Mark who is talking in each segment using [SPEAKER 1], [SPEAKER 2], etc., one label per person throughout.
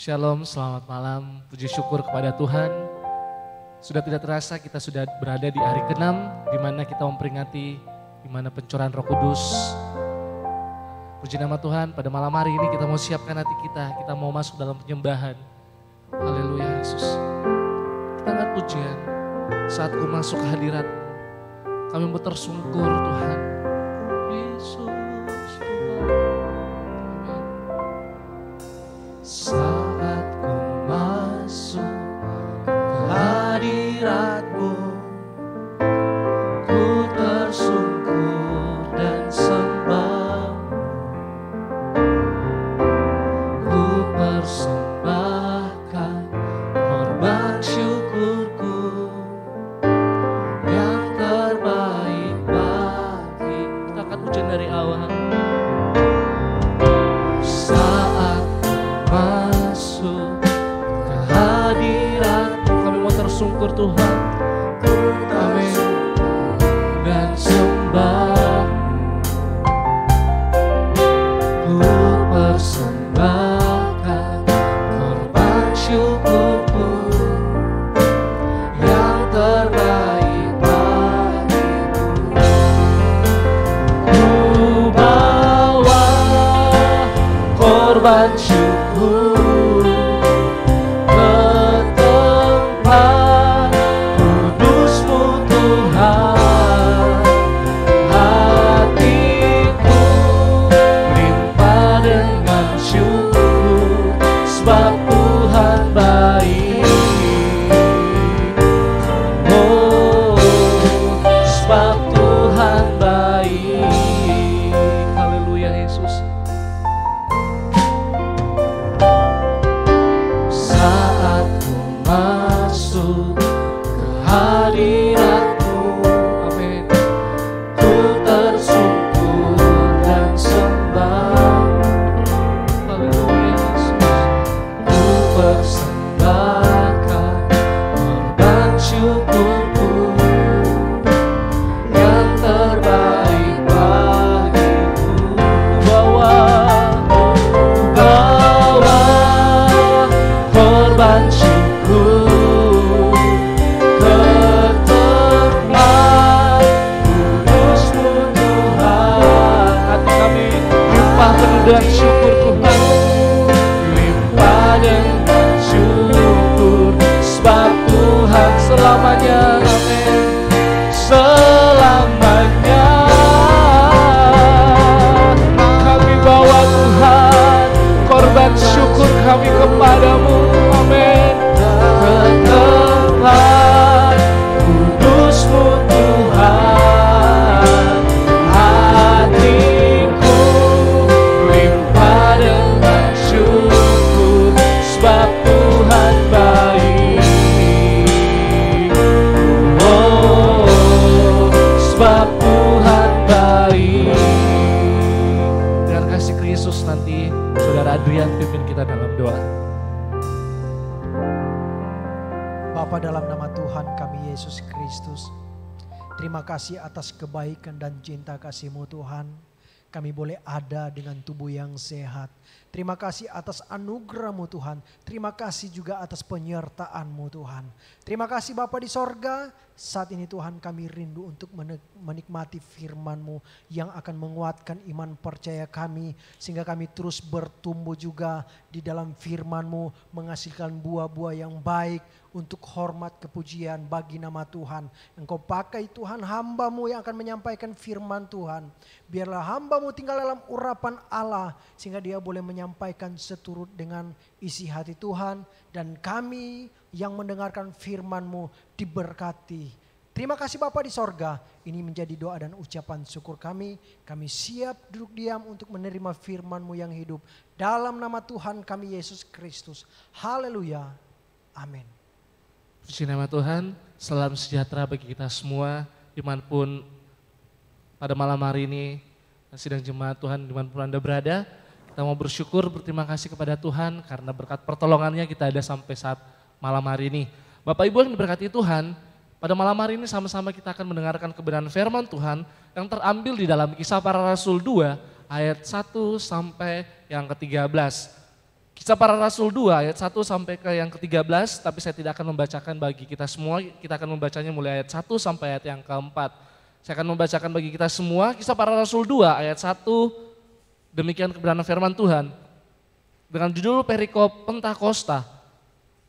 [SPEAKER 1] Shalom, selamat malam. Puji syukur kepada Tuhan. Sudah tidak terasa kita sudah berada di hari ke-6 di mana kita memperingati di mana pencurahan Roh Kudus. Puji nama Tuhan, pada malam hari ini kita mau siapkan hati kita mau masuk dalam penyembahan. Haleluya Yesus. Kita angkat pujian saat ku masuk ke hadirat. Kami mau tersungkur Tuhan. Yesus Tuhan. Amin. Saat ku masuk ke hadirat-Mu, ku tersungkur dan sembah. Ku persembahkan korban syukurku yang terbaik bagi. Kita akan pujian dari awal. Saat masuk ke hadirat, kami mau tersungkur Tuhan. Amin. Dan sembah, ku persembahkan korban syukurku yang terbaik bagiku. Ku bawa korban syukur ke tempat kudus-Mu Tuhan. Hatiku limpah dengan syukur sebab Tuhan baik. Oh, sebab Tuhan baik. Haleluya Yesus. Saat ku masuk ke hadirat-Mu, amin, ku tersungkur dan sembah. Haleluya Yesus. Ku persembahkan korban syukurku yang terbaik bagiku. Bawa korban syukur ke tempat kudus-Mu Tuhan. Hati kami limpah penuh dengan syukur Tuhan, limpah dengan syukur sebab Tuhan selamanya, amin, selamanya. Kami bawa Tuhan korban syukur kami kepadamu, amin. Ke tempat kudus-Mu Tuhan. Hatiku limpah dengan syukur sebab Tuhan baik. Oh, sebab Tuhan baik. Dengan kasih Kristus nanti Saudara Adrian pimpin kita dalam doa.
[SPEAKER 2] Bapa, dalam nama Tuhan kami Yesus Kristus, terima kasih atas kebaikan dan cinta kasih-Mu Tuhan. Kami boleh ada dengan tubuh yang sehat. Terima kasih atas anugerah-Mu Tuhan. Terima kasih juga atas penyertaan-Mu Tuhan. Terima kasih Bapa di sorga. Saat ini Tuhan kami rindu untuk menikmati firman-Mu yang akan menguatkan iman percaya kami. Sehingga kami terus bertumbuh juga di dalam firman-Mu, menghasilkan buah-buah yang baik untuk hormat kepujian bagi nama Tuhan. Engkau pakai Tuhan hamba-Mu yang akan menyampaikan firman Tuhan. Biarlah hamba-Mu tinggal dalam urapan Allah sehingga dia boleh menyampaikan seturut dengan isi hati Tuhan. Dan kami yang mendengarkan firman-Mu diberkati. Terima kasih Bapa di sorga. Ini menjadi doa dan ucapan syukur kami. Kami siap duduk diam untuk menerima firman-Mu yang hidup. Dalam nama Tuhan kami Yesus Kristus. Haleluya. Amin.
[SPEAKER 1] Puji nama Tuhan, salam sejahtera bagi kita semua, dimanapun pada malam hari ini, sidang jemaat Tuhan dimanapun Anda berada. Kita mau bersyukur, berterima kasih kepada Tuhan karena berkat pertolongannya kita ada sampai saat malam hari ini. Bapak Ibu yang diberkati Tuhan, pada malam hari ini sama-sama kita akan mendengarkan kebenaran firman Tuhan yang terambil di dalam Kisah Para Rasul 2 ayat 1 sampai yang ke-13. Kisah Para Rasul 2 ayat 1 sampai ke yang ke-13, tapi saya tidak akan membacakan bagi kita semua, kita akan membacanya mulai ayat 1 sampai ayat yang ke-4. Saya akan membacakan bagi kita semua Kisah Para Rasul 2 ayat 1, demikian kebenaran firman Tuhan. Dengan judul perikop Pentakosta.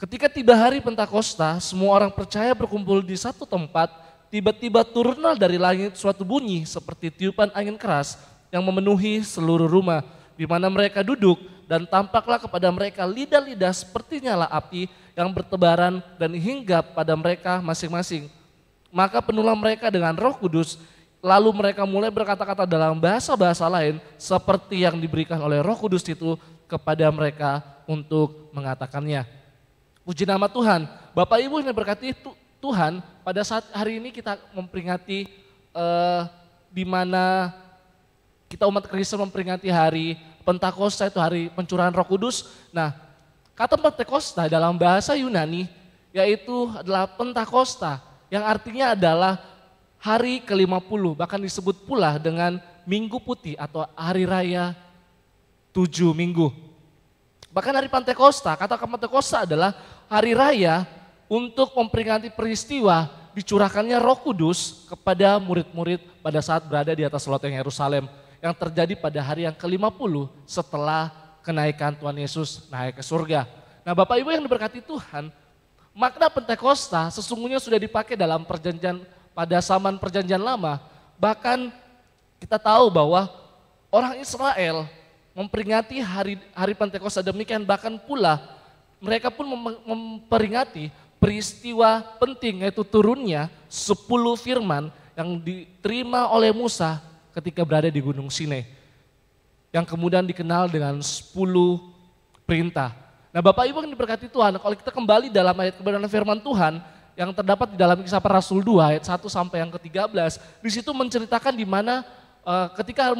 [SPEAKER 1] Ketika tiba hari Pentakosta, semua orang percaya berkumpul di satu tempat, tiba-tiba turunlah dari langit suatu bunyi seperti tiupan angin keras yang memenuhi seluruh rumah di mana mereka duduk, dan tampaklah kepada mereka lidah-lidah seperti nyala api yang bertebaran dan hinggap pada mereka masing-masing. Maka penuhlah mereka dengan Roh Kudus, lalu mereka mulai berkata-kata dalam bahasa-bahasa lain seperti yang diberikan oleh Roh Kudus itu kepada mereka untuk mengatakannya. Puji nama Tuhan. Bapak Ibu yang diberkati Tuhan, pada saat hari ini kita memperingati di mana kita umat Kristen memperingati hari Pentakosta, itu hari pencurahan Roh Kudus. Nah, kata Pentakosta dalam bahasa Yunani yaitu adalah Pentakosta, yang artinya adalah hari ke-50, bahkan disebut pula dengan Minggu Putih atau hari raya 7 minggu. Bahkan hari Pentakosta, kata Pentakosta adalah hari raya untuk memperingati peristiwa dicurahkannya Roh Kudus kepada murid-murid pada saat berada di atas loteng Yerusalem, yang terjadi pada hari yang ke-50 setelah kenaikan Tuhan Yesus naik ke surga. Nah, Bapak Ibu yang diberkati Tuhan, makna Pentakosta sesungguhnya sudah dipakai dalam perjanjian pada zaman perjanjian lama. Bahkan kita tahu bahwa orang Israel memperingati hari Pentakosta demikian, bahkan pula mereka pun memperingati peristiwa penting, yaitu turunnya 10 firman yang diterima oleh Musa ketika berada di Gunung Sinai, yang kemudian dikenal dengan 10 perintah. Nah, Bapak Ibu yang diberkati Tuhan, kalau kita kembali dalam ayat kebenaran firman Tuhan yang terdapat di dalam Kisah Para Rasul 2 ayat 1 sampai yang ke-13, di situ menceritakan di mana ketika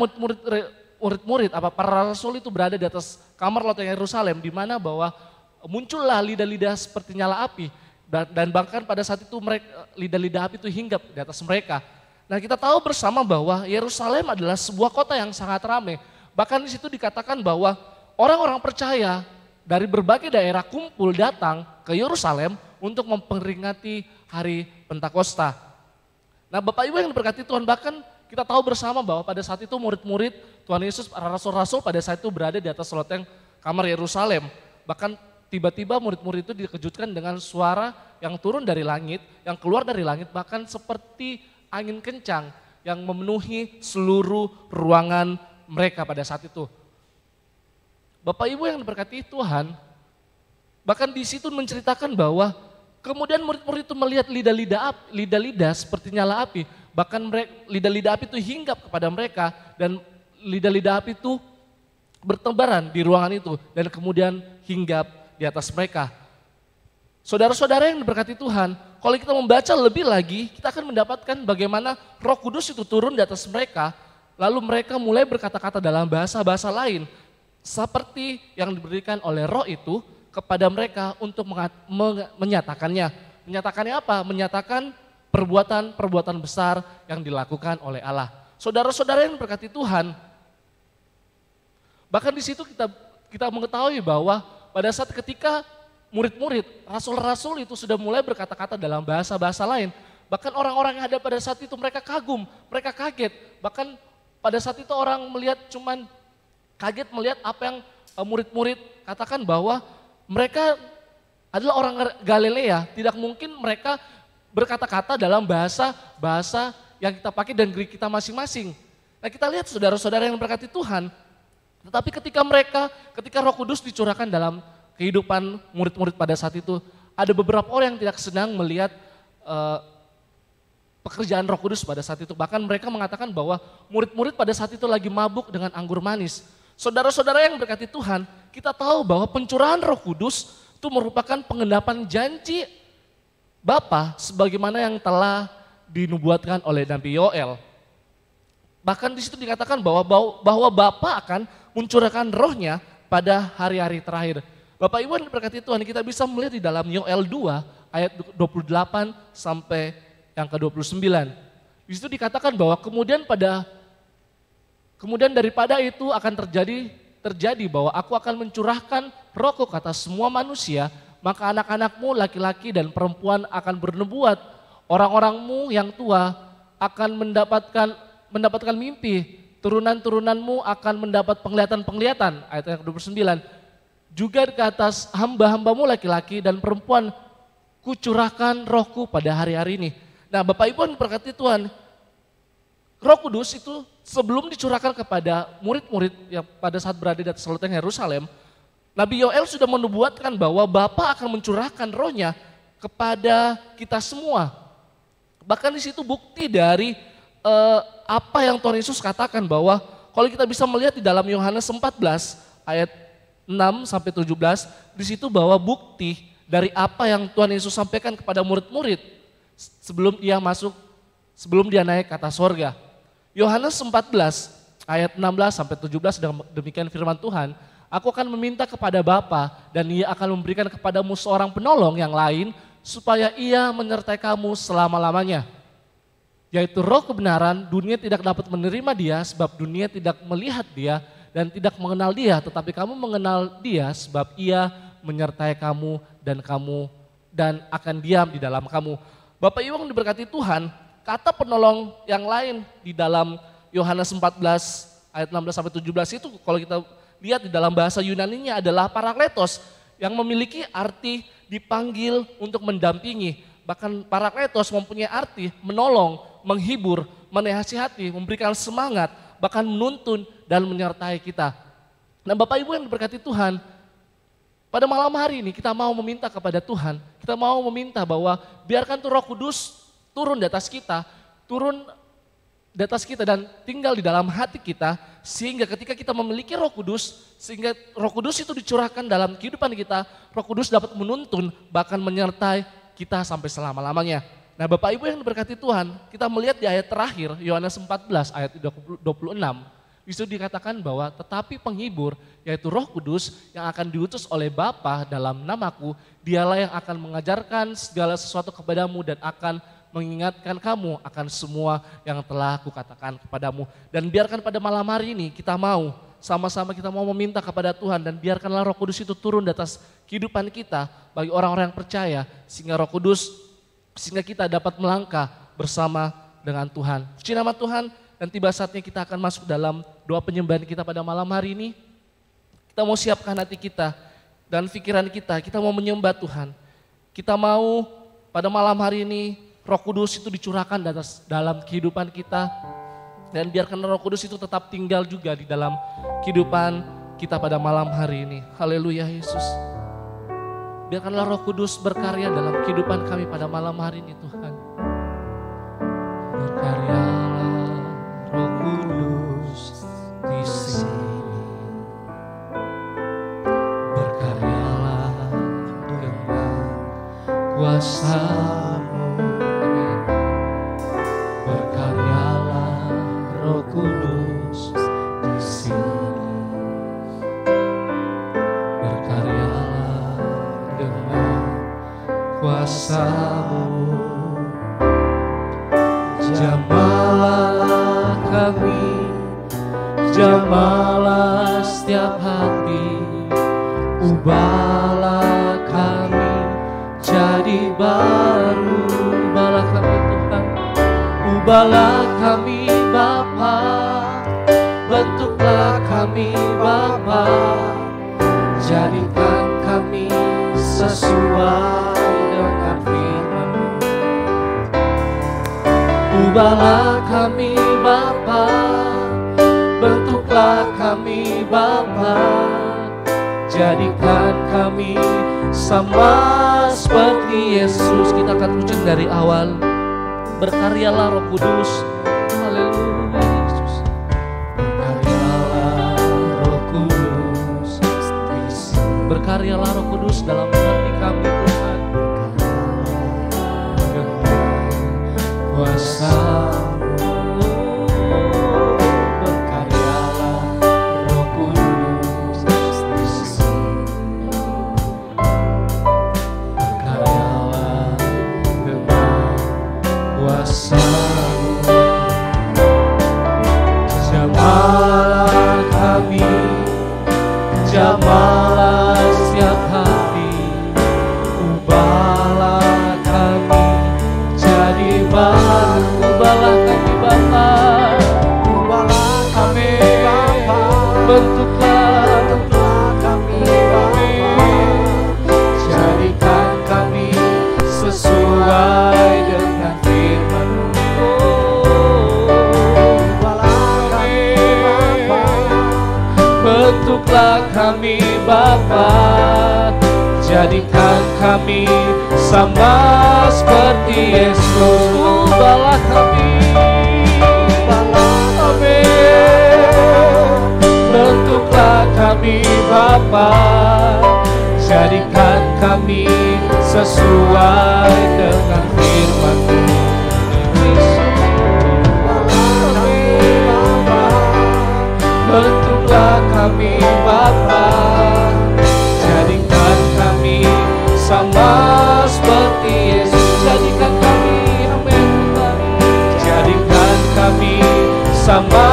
[SPEAKER 1] murid-murid para rasul itu berada di atas kamar loteng Yerusalem, di mana bahwa muncullah lidah-lidah seperti nyala api, dan bahkan pada saat itu lidah-lidah api itu hinggap di atas mereka. Nah, kita tahu bersama bahwa Yerusalem adalah sebuah kota yang sangat ramai. Bahkan di situ dikatakan bahwa orang-orang percaya dari berbagai daerah kumpul datang ke Yerusalem untuk memperingati hari Pentakosta. Nah, Bapak Ibu yang diberkati Tuhan, bahkan kita tahu bersama bahwa pada saat itu murid-murid Tuhan Yesus, para rasul-rasul pada saat itu berada di atas loteng kamar Yerusalem. Bahkan tiba-tiba murid-murid itu dikejutkan dengan suara yang turun dari langit, yang keluar dari langit, bahkan seperti angin kencang yang memenuhi seluruh ruangan mereka pada saat itu. Bapak Ibu yang diberkati Tuhan, bahkan di situ menceritakan bahwa kemudian murid-murid itu melihat lidah-lidah seperti nyala api, bahkan lidah-lidah api itu hinggap kepada mereka, dan lidah-lidah api itu bertebaran di ruangan itu dan kemudian hinggap di atas mereka. Saudara-saudara yang diberkati Tuhan, kalau kita membaca lebih lagi, kita akan mendapatkan bagaimana Roh Kudus itu turun di atas mereka, lalu mereka mulai berkata-kata dalam bahasa-bahasa lain, seperti yang diberikan oleh Roh itu kepada mereka untuk menyatakannya. Menyatakannya apa? Menyatakan perbuatan-perbuatan besar yang dilakukan oleh Allah. Saudara-saudara yang diberkati Tuhan, bahkan di situ kita mengetahui bahwa pada saat ketika murid-murid, rasul-rasul itu sudah mulai berkata-kata dalam bahasa-bahasa lain. Bahkan orang-orang yang ada pada saat itu mereka kagum, mereka kaget. Bahkan pada saat itu orang melihat cuman kaget melihat apa yang murid-murid katakan bahwa mereka adalah orang Galilea. Tidak mungkin mereka berkata-kata dalam bahasa yang kita pakai dan negeri kita masing-masing. Nah, kita lihat saudara-saudara yang berkati Tuhan. Tetapi ketika Roh Kudus dicurahkan dalam kehidupan murid-murid pada saat itu, ada beberapa orang yang tidak senang melihat pekerjaan Roh Kudus pada saat itu. Bahkan mereka mengatakan bahwa murid-murid pada saat itu lagi mabuk dengan anggur manis. Saudara-saudara yang berkati Tuhan, kita tahu bahwa pencurahan Roh Kudus itu merupakan pengendapan janji Bapa sebagaimana yang telah dinubuatkan oleh Nabi Yoel. Bahkan di situ dikatakan bahwa Bapa akan mencurahkan Roh-Nya pada hari-hari terakhir. Bapak Ibu yang diberkati Tuhan, kita bisa melihat di dalam Yoel 2 ayat 28 sampai yang ke-29. Di situ dikatakan bahwa kemudian daripada itu akan terjadi bahwa aku akan mencurahkan rohku ke atas semua manusia, maka anak-anakmu laki-laki dan perempuan akan bernubuat. Orang-orangmu yang tua akan mendapatkan mimpi, turunan-turunanmu akan mendapat penglihatan-penglihatan. Ayat yang ke-29. Juga ke atas hamba-hambamu laki-laki dan perempuan kucurahkan rohku pada hari-hari ini. Nah Bapak Ibu yang berkati Tuhan, Roh Kudus itu sebelum dicurahkan kepada murid-murid yang pada saat berada di atas loteng Yerusalem, Nabi Yoel sudah menubuatkan bahwa Bapa akan mencurahkan rohnya kepada kita semua. Bahkan di situ bukti dari apa yang Tuhan Yesus katakan bahwa kalau kita bisa melihat di dalam Yohanes 14 ayat 6 sampai 17, di situ bahwa bukti dari apa yang Tuhan Yesus sampaikan kepada murid-murid sebelum dia naik ke atas sorga. Yohanes 14 ayat 16 sampai 17 demikian firman Tuhan, aku akan meminta kepada Bapa dan ia akan memberikan kepadamu seorang penolong yang lain supaya ia menyertai kamu selama-lamanya. Yaitu roh kebenaran, dunia tidak dapat menerima dia sebab dunia tidak melihat dia dan tidak mengenal dia, tetapi kamu mengenal dia sebab ia menyertai kamu dan akan diam di dalam kamu. Bapak Ibu yang diberkati Tuhan, kata penolong yang lain di dalam Yohanes 14 ayat 16 sampai 17 itu kalau kita lihat di dalam bahasa Yunaninya adalah parakletos yang memiliki arti dipanggil untuk mendampingi. Bahkan parakletos mempunyai arti menolong, menghibur, menasihati, memberikan semangat, bahkan menuntun dan menyertai kita. Nah Bapak Ibu yang diberkati Tuhan, pada malam hari ini kita mau meminta kepada Tuhan, kita mau meminta bahwa biarkan tuh Roh Kudus turun di atas kita dan tinggal di dalam hati kita, sehingga ketika kita memiliki Roh Kudus, sehingga Roh Kudus itu dicurahkan dalam kehidupan kita, Roh Kudus dapat menuntun bahkan menyertai kita sampai selama-lamanya. Nah Bapak Ibu yang diberkati Tuhan, kita melihat di ayat terakhir Yohanes 14 ayat 26, itu dikatakan bahwa tetapi penghibur yaitu Roh Kudus yang akan diutus oleh Bapa dalam namaku, dialah yang akan mengajarkan segala sesuatu kepadamu dan akan mengingatkan kamu akan semua yang telah kukatakan kepadamu. Dan biarkan pada malam hari ini kita mau sama-sama kita mau meminta kepada Tuhan dan biarkanlah Roh Kudus itu turun di atas kehidupan kita bagi orang-orang yang percaya, sehingga kita dapat melangkah bersama dengan Tuhan. Puji nama Tuhan, dan tiba saatnya kita akan masuk dalam doa penyembahan kita pada malam hari ini. Kita mau siapkan hati kita dan pikiran kita mau menyembah Tuhan. Kita mau pada malam hari ini Roh Kudus itu dicurahkan dalam kehidupan kita. Dan biarkan Roh Kudus itu tetap tinggal juga di dalam kehidupan kita pada malam hari ini. Haleluya Yesus. Biarkanlah Roh Kudus berkarya dalam kehidupan kami pada malam hari ini Tuhan. Berkaryalah Roh Kudus di sini. Berkaryalah dengan kuasa-Mu. Berkaryalah Roh Kudus di sini. Berkaryalah dengan kuasa-Mu. Jamahlah kami, jamahlah setiap hati, ubahlah kami jadi baru. Ubahlah kami Tuhan, ubahlah kami Bapa, bentuklah kami Bapa, jadikan kami sesuai dengan firman-Mu. Ubahlah kami Bapa, bentuklah kami Bapa, jadikan kami sama seperti Yesus. Kita akan puji dari awal. Berkaryalah Roh Kudus. Haleluya Yesus. Berkaryalah Roh Kudus. Berkaryalah Roh Kudus dalam hati kami Tuhan. Kuasa-Mu, berkaryalah Roh Kudus di sini. Berkaryalah dengan kuasa-Mu. Jamahlah kami, jamahlah setiap hari. Ubahlah kami jadi baru, ubahlah kami Bapa,
[SPEAKER 2] ubahlah kami Bapa,
[SPEAKER 1] bentuklah
[SPEAKER 2] kami Bapa,
[SPEAKER 1] jadikan kami sesuai dengan firman-Mu.
[SPEAKER 2] ubahlah kami Bapa,
[SPEAKER 1] bentuklah kami Bapa, jadikan kami sama seperti Yesus. Ubahlah kami, amin. Bentuklah kami Bapa, jadikan kami sesuai dengan firman-Mu. Bentuklah kami Bapa, jadikan kami sama seperti Yesus. Jadikan kami, amin Tuhan. Jadikan kami sama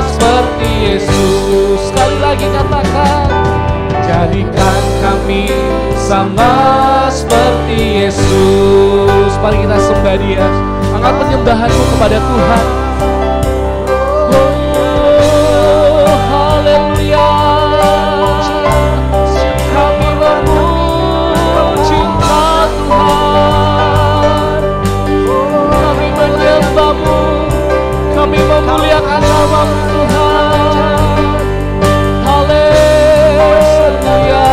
[SPEAKER 1] seperti Yesus. Sekali lagi katakan, jadikan kami sama seperti Yesus. Mari kita sembah Dia, angkat penyembahanmu kepada Tuhan. Kami memuliakan nama-Mu Tuhan. Haleluya,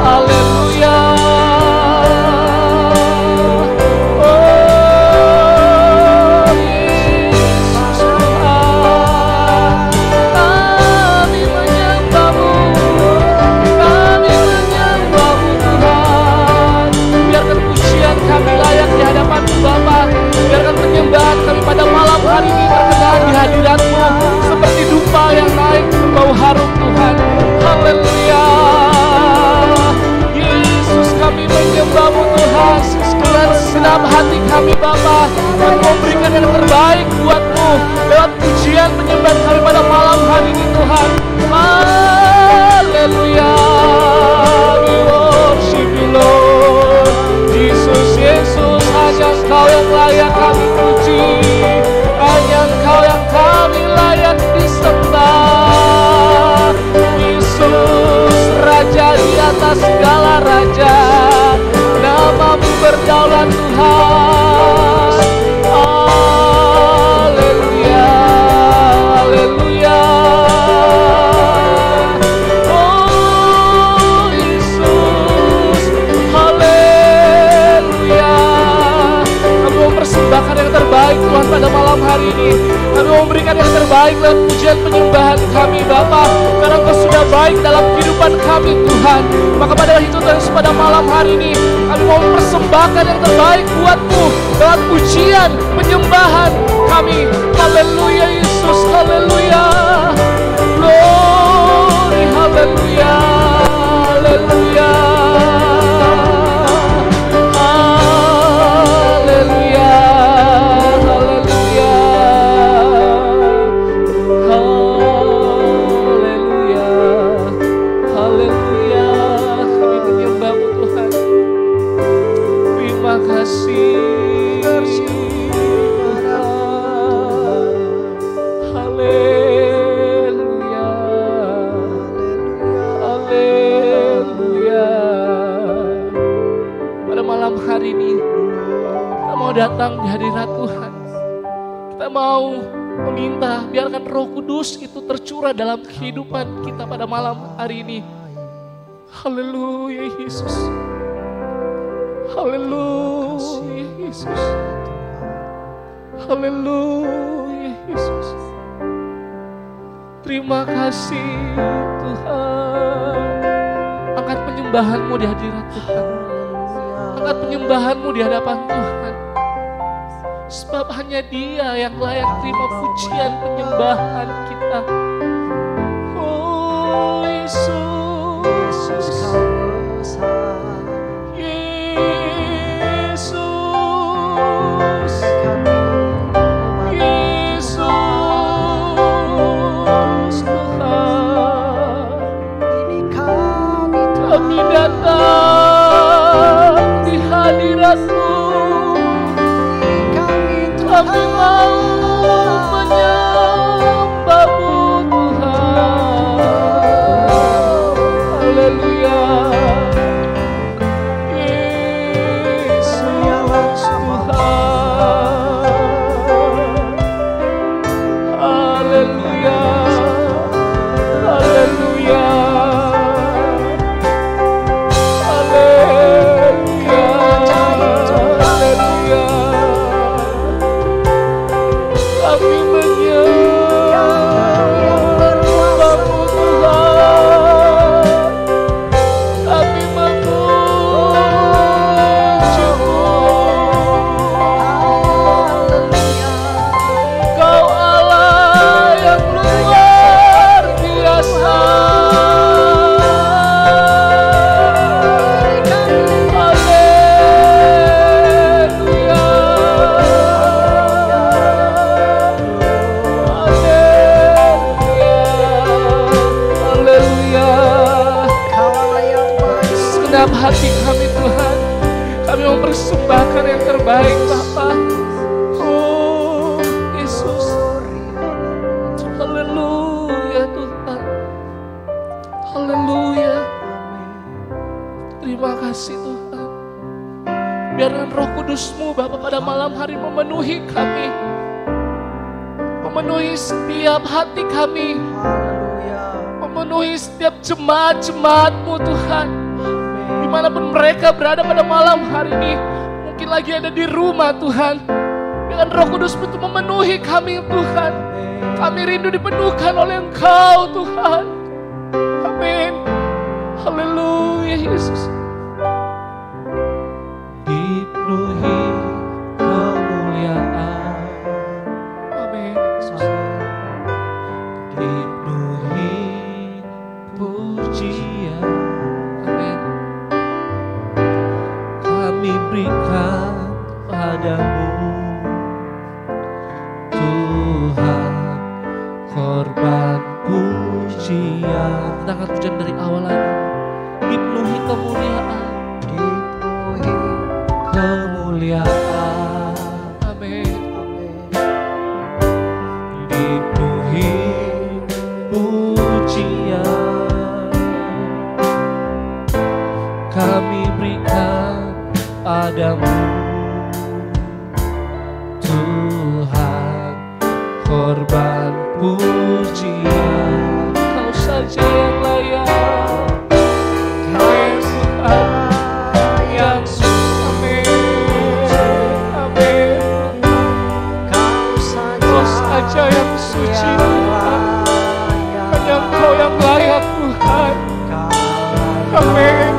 [SPEAKER 1] haleluya. Oh Yesus Tuhan, kami menyembah-Mu, kami menyembah-Mu Tuhan. Biarkan pujian kami layak di hadapan-Mu Bapa. Biarkan penyembahan kami pada malam hari ini berkenan di hadirat-Mu seperti dupa yang naik berbau harum Tuhan. Haleluya. Yesus, kami menyembah-Mu Tuhan dengan segenap hati kami Bapa. Kami memberikan yang terbaik buat-Mu lewat pujian penyembahan kami pada malam hari ini Tuhan. Haleluya. We worship you Lord. Yesus, Yesus, hanya Engkau yang layak kami puji, hanya Engkau yang kami layak disembah. Yesus, Raja di atas segala raja, nama-Mu berdaulat Tuhan. Haleluya, haleluya. Oh Yesus, haleluya. Kami mempersembahkan yang terbaik Tuhan pada malam hari ini. Kami memberikan yang terbaik lewat pujian penyembahan kami Bapa, karena Engkau sudah baik dalam kehidupan kami Tuhan. Maka pada itu terus pada malam hari ini kami mau mempersembahkan yang terbaik buat-Mu lewat pujian penyembahan kami. Haleluya Yesus, haleluya. Glory, haleluya, haleluya. Datang di hadirat Tuhan, kita mau meminta biarkan Roh Kudus itu tercurah dalam kehidupan kita pada malam hari ini. Haleluya Yesus, haleluya Yesus, haleluya Yesus. Terima kasih Tuhan. Angkat penyembahan-Mu di hadirat Tuhan, angkat penyembahan-Mu di hadapan Tuhan. Sebab hanya Dia yang layak terima pujian penyembahan kita. Oh Yesus, Yesus, Yesus, Yesus Tuhan. Ini kami setiap hati kami Tuhan. Kami mempersembahkan yang terbaik Bapa. Oh Yesus, haleluya Tuhan, haleluya. Terima kasih Tuhan. Biarkan Roh Kudus-Mu Bapa pada malam hari memenuhi kami, memenuhi setiap hati kami, memenuhi setiap jemaat-jemaat-Mu Tuhan. Dimanapun mereka berada pada malam hari ini, mungkin lagi ada di rumah Tuhan. Biarkan Roh Kudus-Mu itu memenuhi kami Tuhan. Kami rindu dipenuhkan oleh Engkau Tuhan. Amin. Haleluya Yesus.
[SPEAKER 3] Dipenuhi kemuliaan.
[SPEAKER 1] Amin Yesus.
[SPEAKER 3] Dipenuhi pujian.
[SPEAKER 1] Amin.
[SPEAKER 3] Kami berikan padamu Tuhan korban pujian.
[SPEAKER 1] Kita angkat pujian dari awal lagi.
[SPEAKER 3] Dipenuhi kemuliaan. Dipenuhi kemuliaan.
[SPEAKER 1] Amin.
[SPEAKER 3] Dipenuhi pujian. Kami berikan padamu Tuhan korban pujian.
[SPEAKER 1] Kau saja yang layak. Amin Tuhan. Yang amin. Amin. Kau saja yang suci Tuhan. Hanya Engkau yang layak Tuhan. Amin.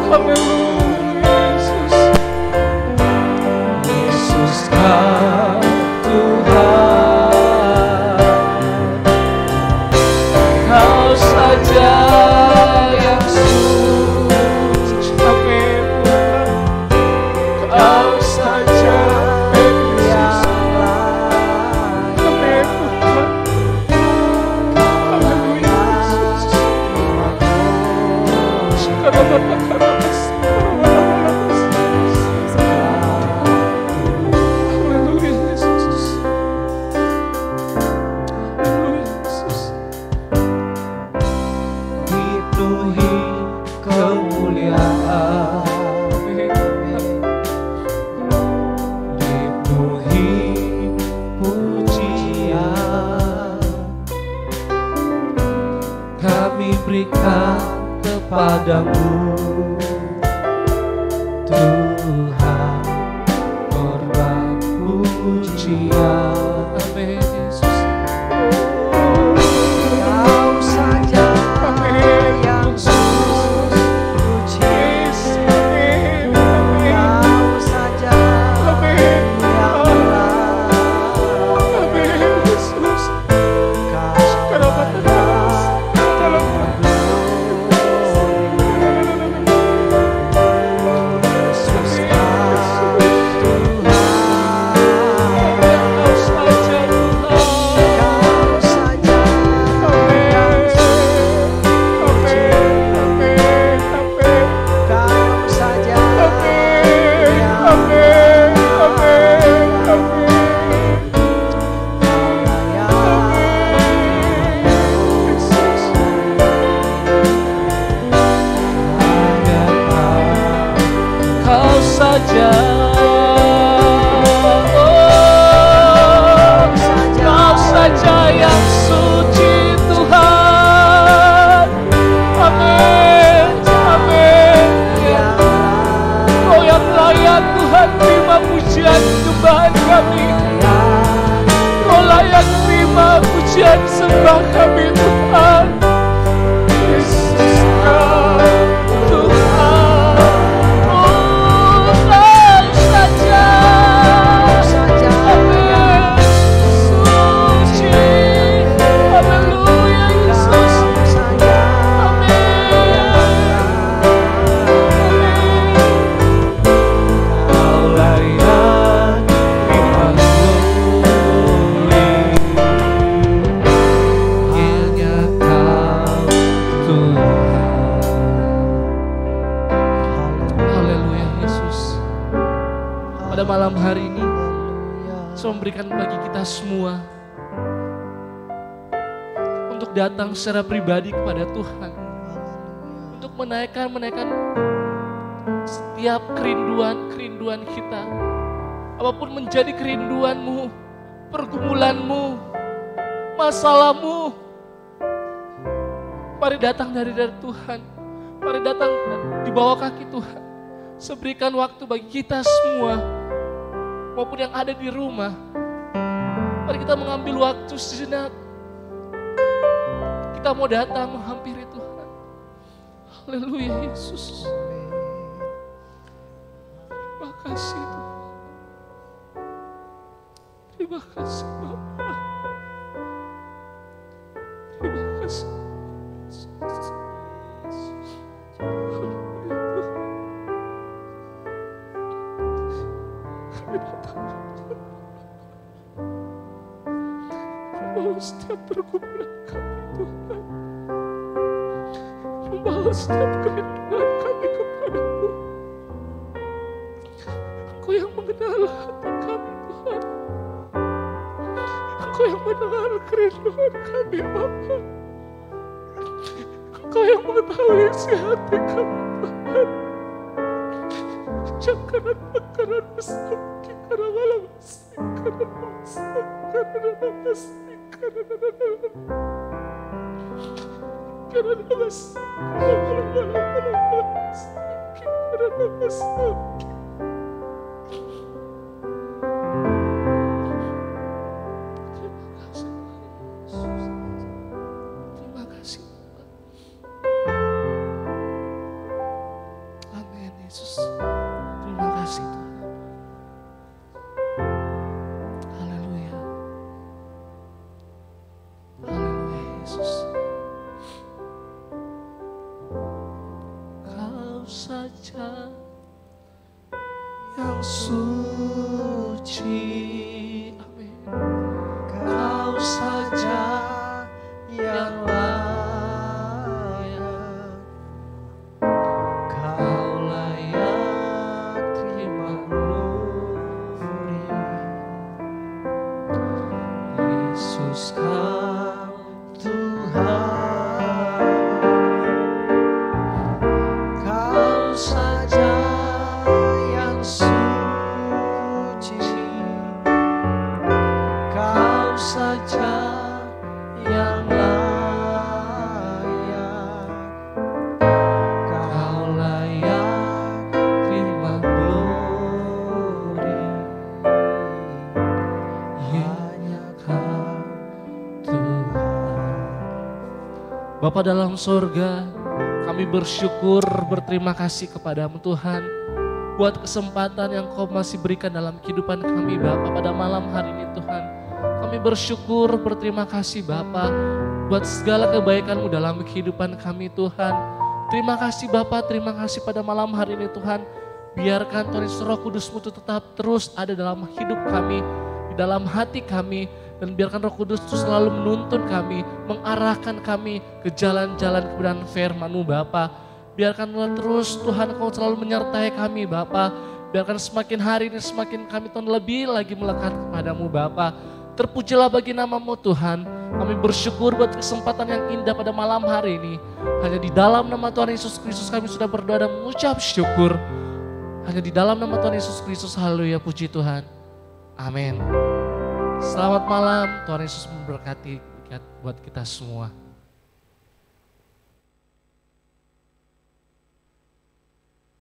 [SPEAKER 1] Haleluya Yesus.
[SPEAKER 3] Yesus Kau Tuhan,
[SPEAKER 1] Kau saja yang suci. Amin Tuhan. Kau saja yang layak. Amin Tuhan. Haleluya Yesus. Haleluya Yesus. Haleluya Yesus.
[SPEAKER 3] dipenuhi kemuliaan. Dipenuhi pujian. Kami berikan kepadamu Tuhan korban pujian.
[SPEAKER 1] Amin Yesus.
[SPEAKER 2] Kau saja yang
[SPEAKER 1] Yes. Amin. Amin.
[SPEAKER 2] Kau saja
[SPEAKER 1] Amin.
[SPEAKER 2] yang
[SPEAKER 1] Amin Yesus. Kenapa terus? Kau kita semua untuk datang secara pribadi kepada Tuhan, untuk menaikkan setiap kerinduan kita, apapun menjadi kerinduanmu, pergumulanmu, masalahmu, mari datang dari Tuhan, mari datang di bawah kaki Tuhan. Berikan waktu bagi kita semua, maupun yang ada di rumah. Mari kita mengambil waktu sejenak. Kita mau datang menghampiri Tuhan. Haleluya Yesus. Terima kasih Tuhan. Terima kasih Bapa. Terima kasih. Membalas setiap pergumulan kami Tuhan, membalas setiap kerinduan kami kepadamu. Engkau yang mengenal hati kami Tuhan, Engkau yang mengenal kerinduan kami Bapa, Engkau yang mengetahui isi hati kami Tuhan. Jangan makanan besar, karena malam besar, karena besar, karena besar. Terima kasih. Amin Yesus. Terima kasih Tuhan. Saja yang suci, amin. Kau saja yang layak, Kau layak terima glory. Yesus Kau Tuhan. Saja yang suci, Kau saja yang layak, Kau layak terima glory. Hanya Kau Tuhan. Bapa dalam surga, kami bersyukur, berterima kasih kepadamu Tuhan, buat kesempatan yang Kau masih berikan dalam kehidupan kami Bapa pada malam hari ini Tuhan. Kami bersyukur, berterima kasih Bapa, buat segala kebaikan-Mu dalam kehidupan kami Tuhan. Terima kasih Bapa, terima kasih pada malam hari ini Tuhan. Biarkan Tuhan Yesus Roh Kudus-Mu itu tetap terus ada dalam hidup kami, di dalam hati kami. Dan biarkan Roh Kudus itu selalu menuntun kami, mengarahkan kami ke jalan-jalan kebenaran firman-Mu Bapa. Biarkan terus Tuhan Kau selalu menyertai kami Bapa. Biarkan semakin hari ini semakin kami Tuhan lebih lagi melekat kepadamu Bapa. Terpujilah bagi nama-Mu Tuhan. Kami bersyukur buat kesempatan yang indah pada malam hari ini. Hanya di dalam nama Tuhan Yesus Kristus kami sudah berdoa dan mengucap syukur. Hanya di dalam nama Tuhan Yesus Kristus, haleluya, puji Tuhan. Amin. Selamat malam, Tuhan Yesus memberkati buat kita semua.